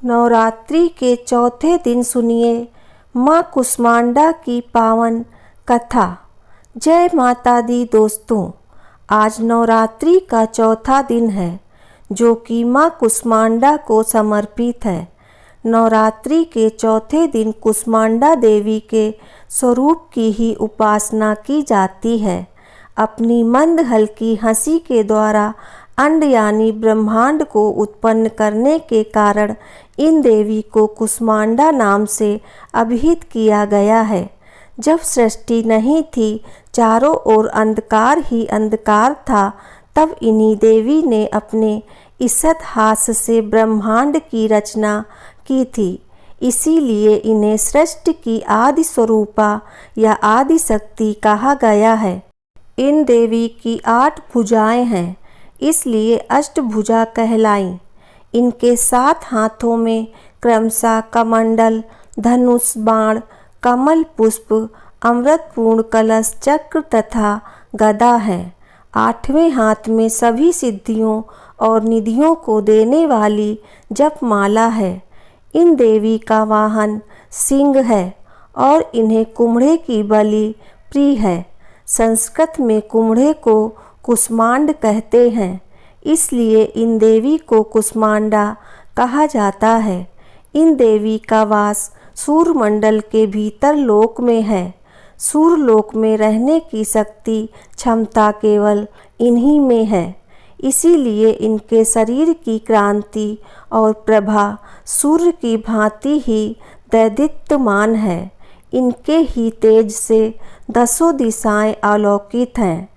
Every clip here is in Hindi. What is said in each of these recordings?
नवरात्रि के चौथे दिन सुनिए माँ कुष्मांडा की पावन कथा। जय माता दी दोस्तों, आज नवरात्रि का चौथा दिन है जो कि माँ कुष्मांडा को समर्पित है। नवरात्रि के चौथे दिन कुष्मांडा देवी के स्वरूप की ही उपासना की जाती है। अपनी मंद हल्की हंसी के द्वारा अंड यानी ब्रह्मांड को उत्पन्न करने के कारण इन देवी को कुष्मांडा नाम से अभिहित किया गया है। जब सृष्टि नहीं थी, चारों ओर अंधकार ही अंधकार था, तब इन्हीं देवी ने अपने ईसत हाथ से ब्रह्मांड की रचना की थी। इसीलिए इन्हें सृष्टि की आदि स्वरूपा या आदि शक्ति कहा गया है। इन देवी की 8 भुजाएं हैं, इसलिए अष्टभुजा कहलाईं। इनके 7 हाथों में क्रमशः कमंडल, धनुष, बाण, कमल पुष्प, अमृतपूर्ण कलश, चक्र तथा गदा है। 8वें हाथ में सभी सिद्धियों और निधियों को देने वाली जपमाला है। इन देवी का वाहन सिंह है और इन्हें कुम्हड़े की बलि प्रिय है। संस्कृत में कुम्हड़े को कुष्मांड कहते हैं, इसलिए इन देवी को कुष्मांडा कहा जाता है। इन देवी का वास सूर्यमंडल के भीतर लोक में है। सूर्यलोक में रहने की शक्ति क्षमता केवल इन्हीं में है। इसीलिए इनके शरीर की क्रांति और प्रभा सूर्य की भांति ही दैदीप्यमान है। इनके ही तेज से 10 दिशाएं आलोकित हैं।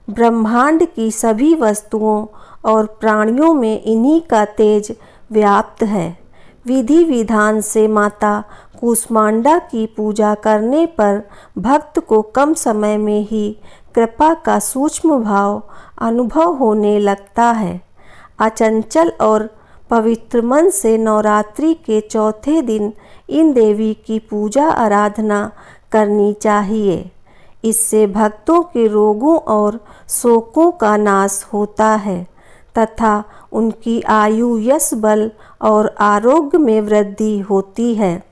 ब्रह्मांड की सभी वस्तुओं और प्राणियों में इन्हीं का तेज व्याप्त है। विधि विधान से माता कुष्मांडा की पूजा करने पर भक्त को कम समय में ही कृपा का सूक्ष्म भाव अनुभव होने लगता है। अचंचल और पवित्र मन से नवरात्रि के चौथे दिन इन देवी की पूजा आराधना करनी चाहिए। इससे भक्तों के रोगों और शोकों का नाश होता है तथा उनकी आयु, यश, बल और आरोग्य में वृद्धि होती है।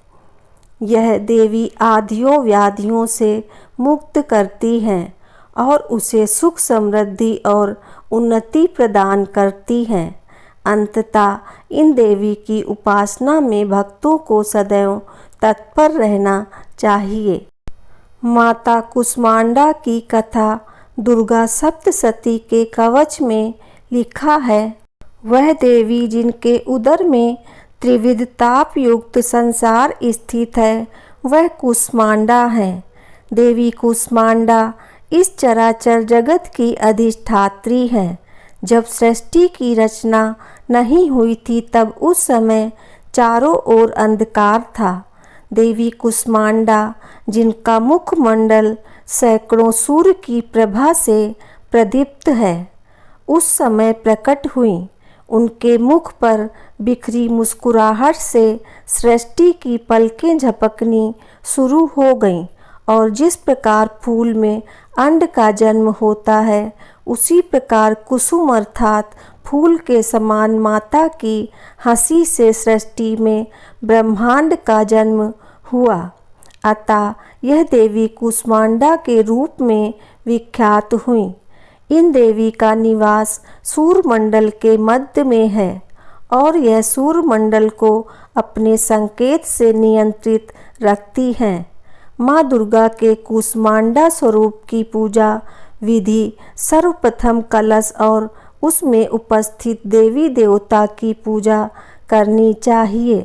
यह देवी आधियों व्याधियों से मुक्त करती हैं और उसे सुख, समृद्धि और उन्नति प्रदान करती हैं। अंततः इन देवी की उपासना में भक्तों को सदैव तत्पर रहना चाहिए। माता कुष्मांडा की कथा दुर्गा सप्तशती के कवच में लिखा है। वह देवी जिनके उदर में त्रिविध ताप युक्त संसार स्थित है, वह कुष्मांडा है। देवी कुष्मांडा इस चराचर जगत की अधिष्ठात्री है। जब सृष्टि की रचना नहीं हुई थी, तब उस समय चारों ओर अंधकार था। देवी कुष्मांडा, जिनका मुखमंडल सैकड़ों सूर्य की प्रभा से प्रदीप्त है, उस समय प्रकट हुई। उनके मुख पर बिखरी मुस्कुराहट से सृष्टि की पलकें झपकनी शुरू हो गईं और जिस प्रकार फूल में अंड का जन्म होता है, उसी प्रकार कुसुम अर्थात फूल के समान माता की हंसी से सृष्टि में ब्रह्मांड का जन्म हुआ। अतः यह देवी कुष्मांडा के रूप में विख्यात हुई। इन देवी का निवास सूर्यमंडल के मध्य में है और यह सूर्यमंडल को अपने संकेत से नियंत्रित रखती हैं। माँ दुर्गा के कुष्मांडा स्वरूप की पूजा विधि सर्वप्रथम कलश और उसमें उपस्थित देवी देवता की पूजा करनी चाहिए।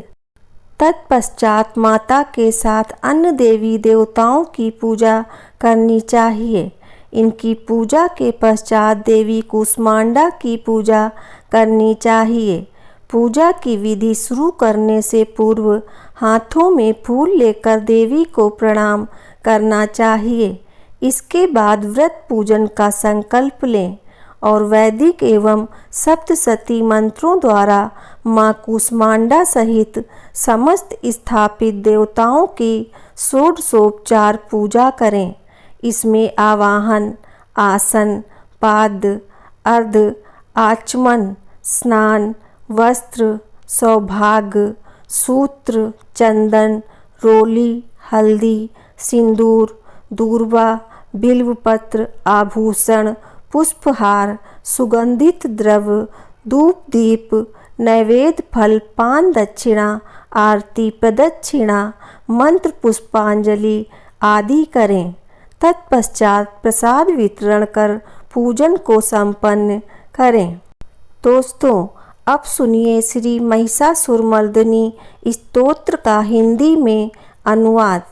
तत्पश्चात माता के साथ अन्य देवी देवताओं की पूजा करनी चाहिए। इनकी पूजा के पश्चात देवी कुष्मांडा की पूजा करनी चाहिए। पूजा की विधि शुरू करने से पूर्व हाथों में फूल लेकर देवी को प्रणाम करना चाहिए। इसके बाद व्रत पूजन का संकल्प लें और वैदिक एवं सप्तशती मंत्रों द्वारा माँ कुष्मांडा सहित समस्त स्थापित देवताओं की षोडशोपचार पूजा करें। इसमें आवाहन, आसन, पाद, अर्घ, आचमन, स्नान, वस्त्र, सौभाग्य, सूत्र, चंदन, रोली, हल्दी, सिंदूर, दूर्वा, बिल्वपत्र, आभूषण, पुष्पहार, सुगंधित द्रव्य, धूप दीप, नैवेद्य फल, पान दक्षिणा, आरती प्रदक्षिणा, मंत्र पुष्पांजलि आदि करें। तत्पश्चात प्रसाद वितरण कर पूजन को संपन्न करें। दोस्तों, अब सुनिए श्री महिषासुरमर्दिनी स्तोत्र का हिंदी में अनुवाद।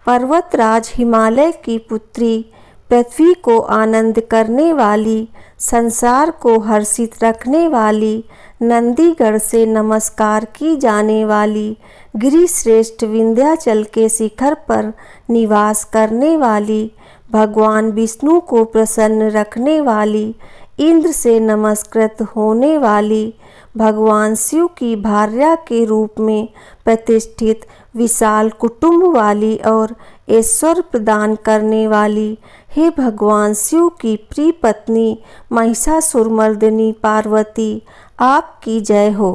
पर्वतराज हिमालय की पुत्री, पृथ्वी को आनंद करने वाली, संसार को हर्षित रखने वाली, नंदीगढ़ से नमस्कार की जाने वाली, गिरिश्रेष्ठ विंध्याचल के शिखर पर निवास करने वाली, भगवान विष्णु को प्रसन्न रखने वाली, इंद्र से नमस्कृत होने वाली, भगवान शिव की भार्या के रूप में प्रतिष्ठित, विशाल कुटुंब वाली और ऐश्वर्य प्रदान करने वाली, हे भगवान शिव की प्रिय पत्नी महिषासुरमर्दिनी पार्वती, आपकी जय हो।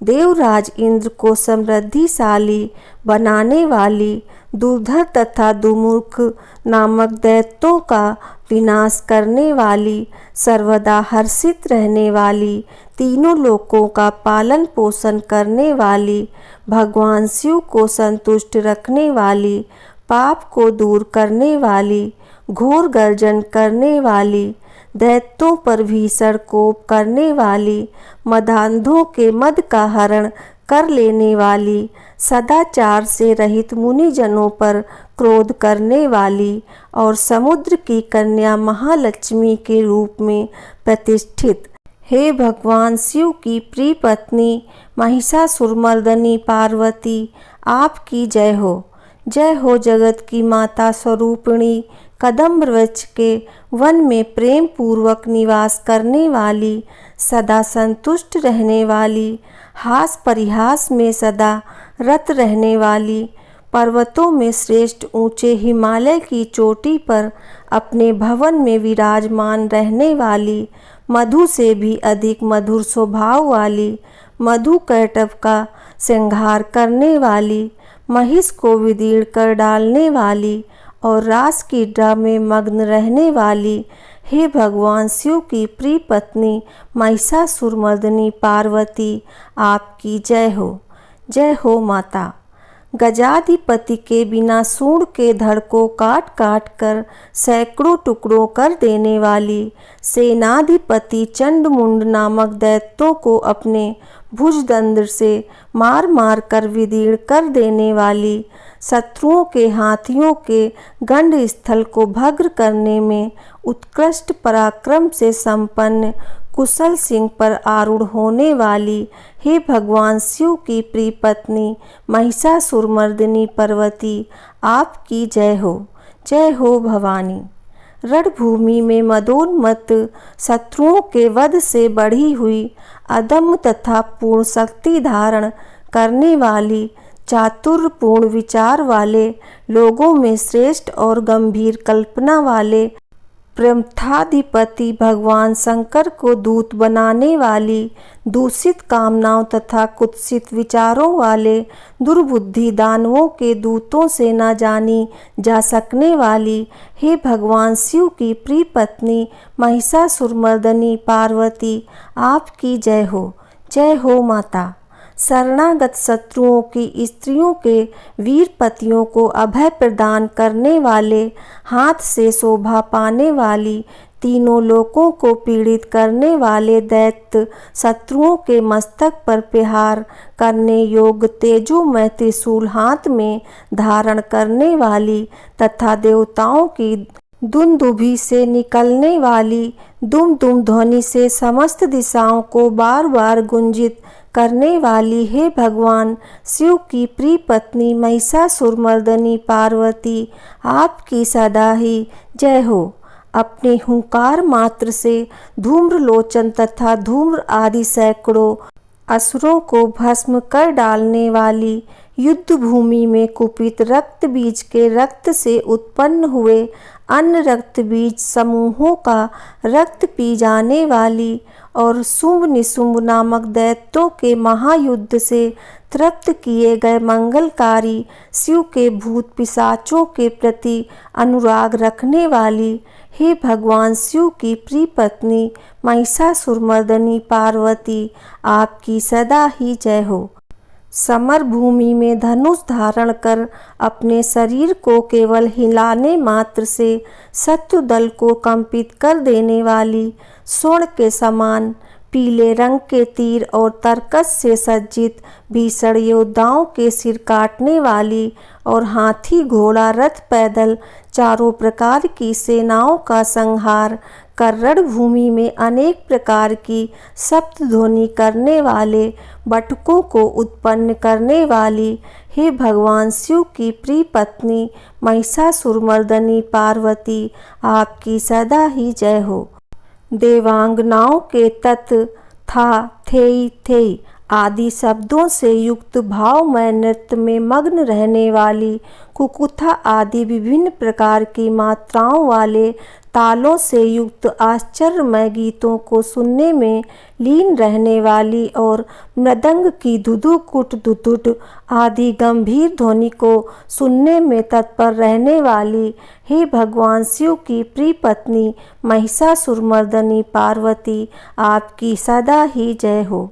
देवराज इंद्र को समृद्धिशाली बनाने वाली, दुर्धर तथा दुर्मुख नामक दैत्यों का विनाश करने वाली, सर्वदा हर्षित रहने वाली, तीनों लोकों का पालन पोषण करने वाली, भगवान शिव को संतुष्ट रखने वाली, पाप को दूर करने वाली, घोर गर्जन करने वाली, दैत्यों पर भीषण कोप करने वाली, मदांधों के मद का हरण कर लेने वाली, सदाचार से रहित मुनिजनों पर क्रोध करने वाली और समुद्र की कन्या महालक्ष्मी के रूप में प्रतिष्ठित, हे भगवान शिव की प्रिय पत्नी महिषासुरमर्दिनी पार्वती, आपकी जय हो। जय हो जगत की माता स्वरूपिणी, कदम्ब वृक्ष के वन में प्रेम पूर्वक निवास करने वाली, सदा संतुष्ट रहने वाली, हास परिहास में सदा रत रहने वाली, पर्वतों में श्रेष्ठ ऊंचे हिमालय की चोटी पर अपने भवन में विराजमान रहने वाली, मधु से भी अधिक मधुर स्वभाव वाली, मधु कैटभ का श्रृंगार करने वाली, महिष को विदीर्ण कर डालने वाली और रास क्रीड़ा में मग्न रहने वाली, हे भगवान शिव की प्रिय पत्नी महिषासुरमर्दिनी पार्वती, आपकी जय हो। जय हो माता। गजाधिपति के बिना सूंड के धड़ को काट काट कर सैकड़ों टुकड़ों कर देने वाली, सेनाधिपति चंडमुंड नामक दैत्यों को अपने भुजदंड से मार मार कर विदीर्ण कर देने वाली, शत्रुओं के हाथियों के गंड स्थल को भग्न करने में उत्कृष्ट पराक्रम से संपन्न कुशल सिंह पर आरूढ़ होने वाली, हे भगवान शिव की प्रिय पत्नी महिषासुरमर्दिनी पार्वती, आपकी जय हो। जय हो भवानी। रणभूमि में मदोन्मत्त शत्रुओं के वध से बढ़ी हुई, अदम्य तथा पूर्ण शक्ति धारण करने वाली, चातुर्यपूर्ण विचार वाले, लोगों में श्रेष्ठ और गंभीर कल्पना वाले, ब्रह्माधिपति भगवान शंकर को दूत बनाने वाली, दूषित कामनाओं तथा कुत्सित विचारों वाले, दुर्बुद्धि दानवों के दूतों से न जानी जा सकने वाली, हे भगवान शिव की प्रिय पत्नी महिषासुरमर्दिनी पार्वती, आपकी जय हो। जय हो माता। शरणागत शत्रुओं की स्त्रियों के वीर पतियों को अभय प्रदान करने वाले, हाथ से शोभा पाने वाली, तीनों लोकों को पीड़ित करने वाले दैत्य शत्रुओं के मस्तक पर प्रहार करने योग्य तेजोमय त्रिशूल हाथ में धारण करने वाली तथा देवताओं की दुंदुभि से निकलने वाली दुम दुम ध्वनि से समस्त दिशाओं को बार बार गुंजित करने वाली, हे भगवान शिव की प्रिय पत्नी महिषासुरमर्दिनी पार्वती, आपकी सदा ही जय हो। अपने हुंकार मात्र से धूम्रलोचन तथा धूम्र आदि सैकड़ों असुरों को भस्म कर डालने वाली, युद्ध भूमि में कुपित रक्त बीज के रक्त से उत्पन्न हुए अन्य रक्त बीज समूहों का रक्त पी जाने वाली और शुंभ निशुंभ नामक दैत्यों के महायुद्ध से तृप्त किए गए मंगलकारी शिव के भूत पिशाचों के प्रति अनुराग रखने वाली हे भगवान शिव की प्रिय पत्नी महिषासुरमर्दिनी पार्वती, आपकी सदा ही जय हो। समर भूमि में धनुष धारण कर अपने शरीर को केवल हिलाने मात्र से शत्रु दल को कंपित कर देने वाली, स्वर्ण के समान पीले रंग के तीर और तरकस से सज्जित भीषण योद्धाओं के सिर काटने वाली और हाथी घोड़ा रथ पैदल चारों प्रकार की सेनाओं का संहार कर रणभूमि में अनेक प्रकार की सप्त ध्वनि करने वाले बटुकों को उत्पन्न करने वाली हे भगवान शिव की प्रिय पत्नी महिषासुरमर्दिनी पार्वती, आपकी सदा ही जय हो। देवांगनाओं के तत् था थेई थेई आदि शब्दों से युक्त भावमय नृत्य में मग्न रहने वाली, कुकुथा आदि विभिन्न प्रकार की मात्राओं वाले तालों से युक्त आश्चर्यमय गीतों को सुनने में लीन रहने वाली और मृदंग की धुधुकुट धुधुट आदि गंभीर ध्वनि को सुनने में तत्पर रहने वाली हे भगवान शिव की प्रिय पत्नी महिषासुरमर्दिनी पार्वती, आपकी सदा ही जय हो।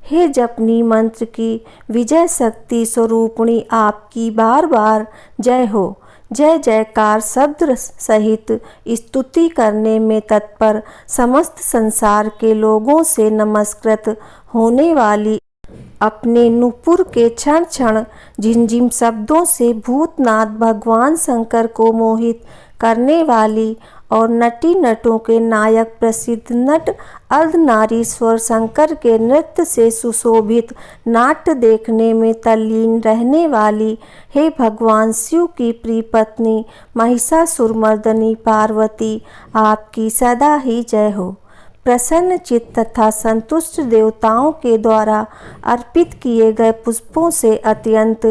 हे जपनी मंत्र की विजय शक्ति स्वरूपिणी, आपकी बार बार जय हो। जय जयकार शब्द सहित स्तुति करने में तत्पर समस्त संसार के लोगों से नमस्कृत होने वाली, अपने नुपुर के क्षण क्षण झिमझिम शब्दों से भूतनाथ भगवान शंकर को मोहित करने वाली और नटी नटों के नायक प्रसिद्ध नट अर्धनारीश्वर शंकर के नृत्य से सुशोभित नाट्य देखने में तल्लीन रहने वाली हे भगवान शिव की प्रिय पत्नी महिषासुरमर्दिनी पार्वती, आपकी सदा ही जय हो। प्रसन्न चित्त तथा संतुष्ट देवताओं के द्वारा अर्पित किए गए पुष्पों से अत्यंत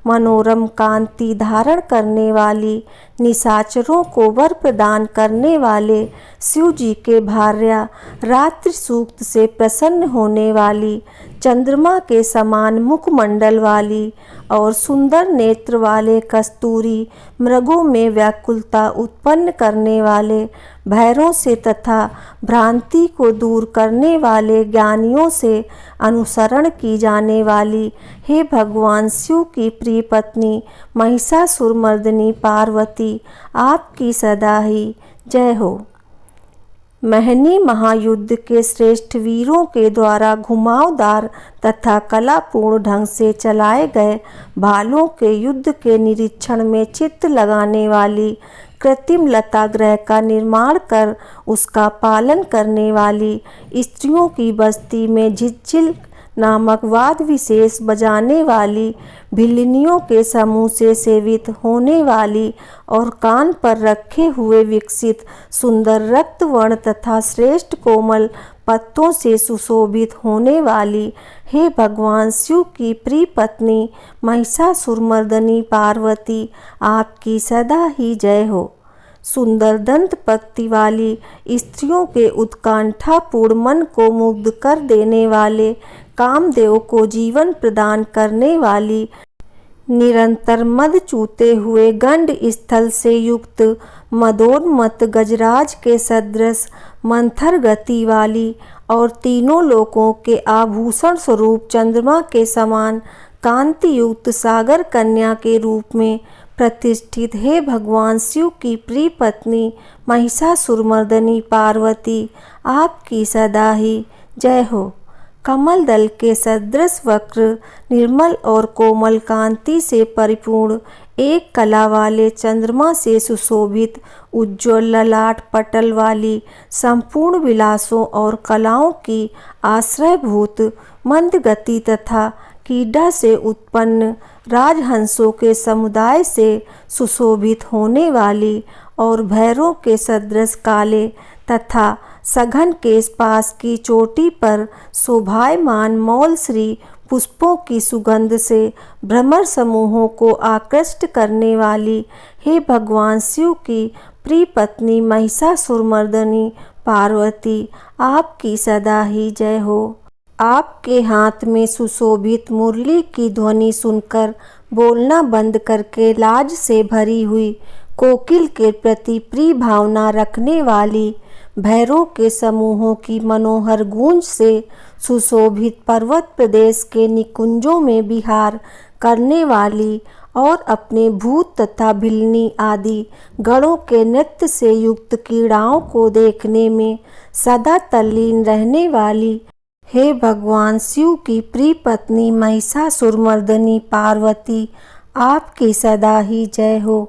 मनोरम कांति धारण करने वाली, निशाचरों को वर प्रदान करने वाले शिव जी के भार्या रात्रि सूक्त से प्रसन्न होने वाली, चंद्रमा के समान मुखमंडल वाली और सुंदर नेत्र वाले कस्तूरी मृगों में व्याकुलता उत्पन्न करने वाले, भैरों से तथा भ्रांति को दूर करने वाले ज्ञानियों से अनुसरण की जाने वाली हे भगवान शिव की प्रिय पत्नी महिषासुरमर्दिनी पार्वती, आपकी सदा ही जय हो। महनी महायुद्ध के श्रेष्ठ वीरों के द्वारा घुमावदार तथा कलापूर्ण ढंग से चलाए गए भालों के युद्ध के निरीक्षण में चित्त लगाने वाली, कृत्रिम लता गृह का निर्माण कर उसका पालन करने वाली, स्त्रियों की बस्ती में झिलझिल नामक वाद विशेष बजाने वाली, भिल्लनियों के समूह से सेवित होने वाली और कान पर रखे हुए विकसित सुंदर रक्तवर्ण तथा श्रेष्ठ कोमल पत्तों से सुशोभित होने वाली हे भगवान शिव की प्रिय पत्नी महिषासुरमर्दिनी पार्वती, आपकी सदा ही जय हो। सुंदर दंत पक्ति वाली, स्त्रियों के उत्कंठापूर्ण मन को मुग्ध कर देने वाले, कामदेव को जीवन प्रदान करने वाली, निरंतर मद चूते हुए गंड स्थल से युक्त मदोन्मत्त गजराज के सदृश मंथर गति वाली और तीनों लोकों के आभूषण स्वरूप चंद्रमा के समान कांति युक्त सागर कन्या के रूप में प्रतिष्ठित हे भगवान शिव की प्रिय पत्नी महिषासुरमर्दिनी पार्वती, आपकी सदा ही जय हो। कमल दल के सदृश वक्र निर्मल और कोमल कांति से परिपूर्ण, एक कला वाले चंद्रमा से सुशोभित उज्ज्वल ललाट पटल वाली, संपूर्ण विलासों और कलाओं की आश्रयभूत मंद गति तथा कीड़ा से उत्पन्न राजहंसों के समुदाय से सुशोभित होने वाली और भैरों के सदृश काले तथा सघन केश पास की चोटी पर शोभायमान मौल श्री पुष्पों की सुगंध से भ्रमर समूहों को आकृष्ट करने वाली हे भगवान शिव की प्रिय पत्नी महिषासुरमर्दिनी पार्वती आपकी सदा ही जय हो। आपके हाथ में सुशोभित मुरली की ध्वनि सुनकर बोलना बंद करके लाज से भरी हुई कोकिल के प्रति प्रिय भावना रखने वाली भैरों के समूहों की मनोहर गूंज से सुशोभित पर्वत प्रदेश के निकुंजों में विहार करने वाली और अपने भूत तथा भिलनी आदि गणों के नृत्य से युक्त कीड़ाओं को देखने में सदा तल्लीन रहने वाली हे भगवान शिव की प्रिय पत्नी महिषासुरमर्दिनी पार्वती आपकी सदा ही जय हो।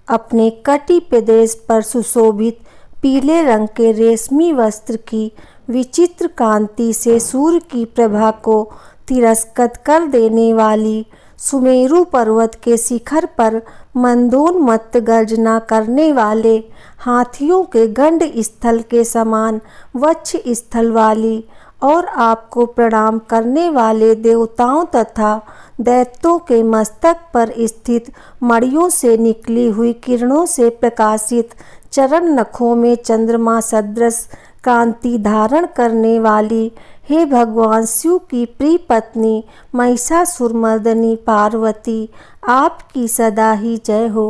अपने कटी प्रदेश पर सुशोभित पीले रंग के रेशमी वस्त्र की विचित्र कांति से सूर्य की प्रभा को तिरस्कृत कर देने वाली सुमेरु पर्वत के शिखर पर मंदोन्मत्त गर्जना करने वाले हाथियों के गंड स्थल के समान वक्ष स्थल वाली और आपको प्रणाम करने वाले देवताओं तथा दैत्यों के मस्तक पर स्थित मणियों से निकली हुई किरणों से प्रकाशित चरण नखों में चंद्रमा सदृश कांति धारण करने वाली हे भगवान शिव की प्रिय पत्नी महिषासुरमर्दिनी पार्वती आपकी सदा ही जय हो।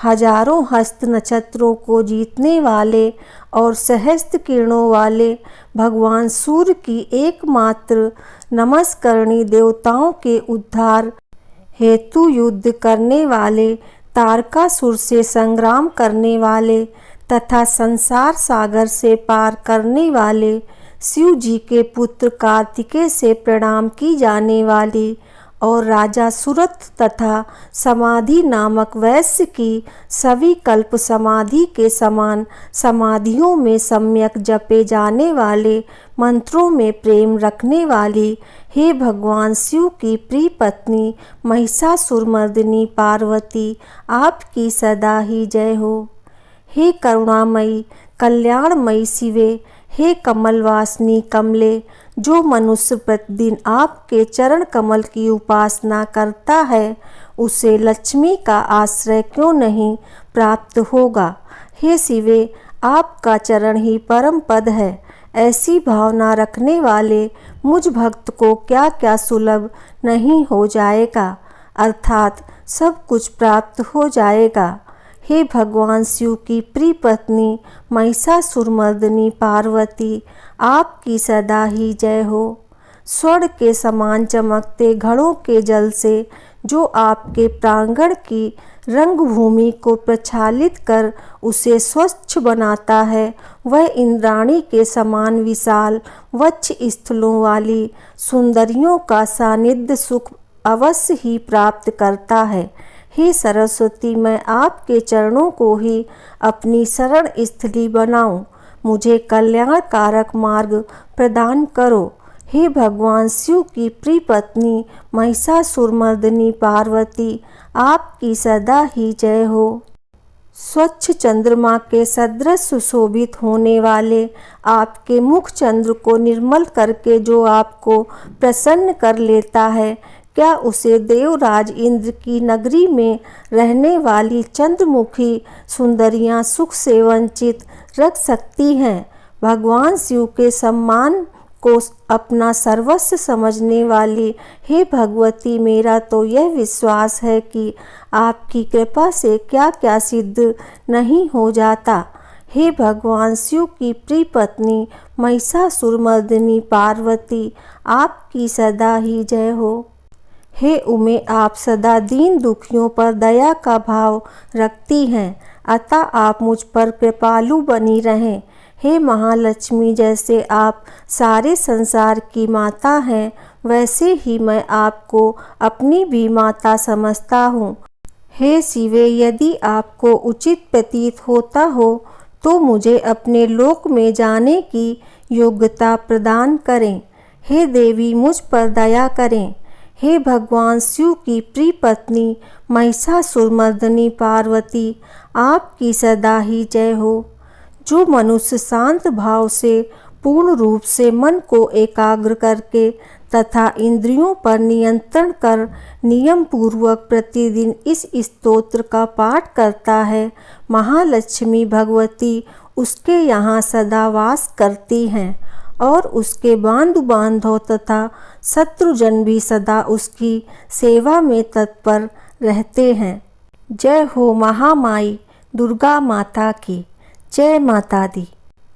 हजारों हस्त नक्षत्रों को जीतने वाले और सहस्त्र किरणों वाले भगवान सूर्य की एकमात्र नमस्करणी देवताओं के उद्धार हेतु युद्ध करने वाले तारकासुर से संग्राम करने वाले तथा संसार सागर से पार करने वाले शिव जी के पुत्र कार्तिकेय से प्रणाम की जाने वाली और राजा सुरथ तथा समाधि नामक वैश्य की सभी कल्प समाधि के समान समाधियों में सम्यक जपे जाने वाले मंत्रों में प्रेम रखने वाली हे भगवान शिव की प्रिय पत्नी महिषासुरमर्दिनी पार्वती आपकी सदा ही जय हो। हे करुणामयी कल्याणमयी शिवे, हे कमलवासिनी कमले, जो मनुष्य प्रतिदिन आपके चरण कमल की उपासना करता है उसे लक्ष्मी का आश्रय क्यों नहीं प्राप्त होगा। हे शिवे, आपका चरण ही परम पद है। ऐसी भावना रखने वाले मुझ भक्त को क्या क्या सुलभ नहीं हो जाएगा, अर्थात सब कुछ प्राप्त हो जाएगा। हे भगवान शिव की प्रिय पत्नी महिषासुरमर्दिनी पार्वती आपकी सदा ही जय हो। स्वर्ण के समान चमकते घड़ों के जल से जो आपके प्रांगण की रंगभूमि को प्रक्षालित कर उसे स्वच्छ बनाता है, वह इंद्राणी के समान विशाल वक्ष स्थलों वाली सुंदरियों का सानिध्य सुख अवश्य ही प्राप्त करता है। हे सरस्वती, मैं आपके चरणों को ही अपनी शरण स्थली बनाऊं, मुझे कल्याणकारक मार्ग प्रदान करो। हे भगवान शिव की प्रिय पत्नी महिषासुरमर्दिनी पार्वती आपकी सदा ही जय हो। स्वच्छ चंद्रमा के सदृश सुशोभित होने वाले आपके मुख चंद्र को निर्मल करके जो आपको प्रसन्न कर लेता है, क्या उसे देवराज इंद्र की नगरी में रहने वाली चंद्रमुखी सुंदरियां सुख से वंचित रख सकती हैं। भगवान शिव के सम्मान को अपना सर्वस्व समझने वाली हे भगवती, मेरा तो यह विश्वास है कि आपकी कृपा से क्या क्या सिद्ध नहीं हो जाता। हे भगवान शिव की प्रिय पत्नी महिषासुरमर्दिनी पार्वती आपकी सदा ही जय हो। हे उमे, आप सदा दीन दुखियों पर दया का भाव रखती हैं, अतः आप मुझ पर कृपालु बनी रहें। हे महालक्ष्मी, जैसे आप सारे संसार की माता हैं, वैसे ही मैं आपको अपनी भी माता समझता हूँ। हे शिवे, यदि आपको उचित प्रतीत होता हो तो मुझे अपने लोक में जाने की योग्यता प्रदान करें। हे देवी, मुझ पर दया करें। हे भगवान शिव की प्रिय पत्नी महिषासुरमर्दिनी पार्वती आपकी सदा ही जय हो। जो मनुष्य शांत भाव से पूर्ण रूप से मन को एकाग्र करके तथा इंद्रियों पर नियंत्रण कर नियम पूर्वक प्रतिदिन इस स्तोत्र का पाठ करता है, महालक्ष्मी भगवती उसके यहाँ सदा वास करती हैं और उसके बांधु बांधव तथा शत्रुजन भी सदा उसकी सेवा में तत्पर रहते हैं। जय हो महामाई दुर्गा माता की। जय माता दी।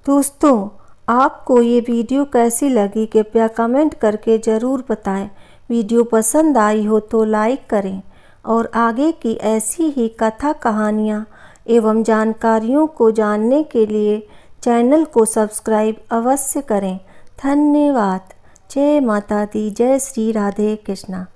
दोस्तों, आपको ये वीडियो कैसी लगी कृपया कमेंट करके ज़रूर बताएं। वीडियो पसंद आई हो तो लाइक करें और आगे की ऐसी ही कथा कहानियाँ एवं जानकारियों को जानने के लिए चैनल को सब्सक्राइब अवश्य करें। धन्यवाद। जय माता दी। जय श्री राधे कृष्णा।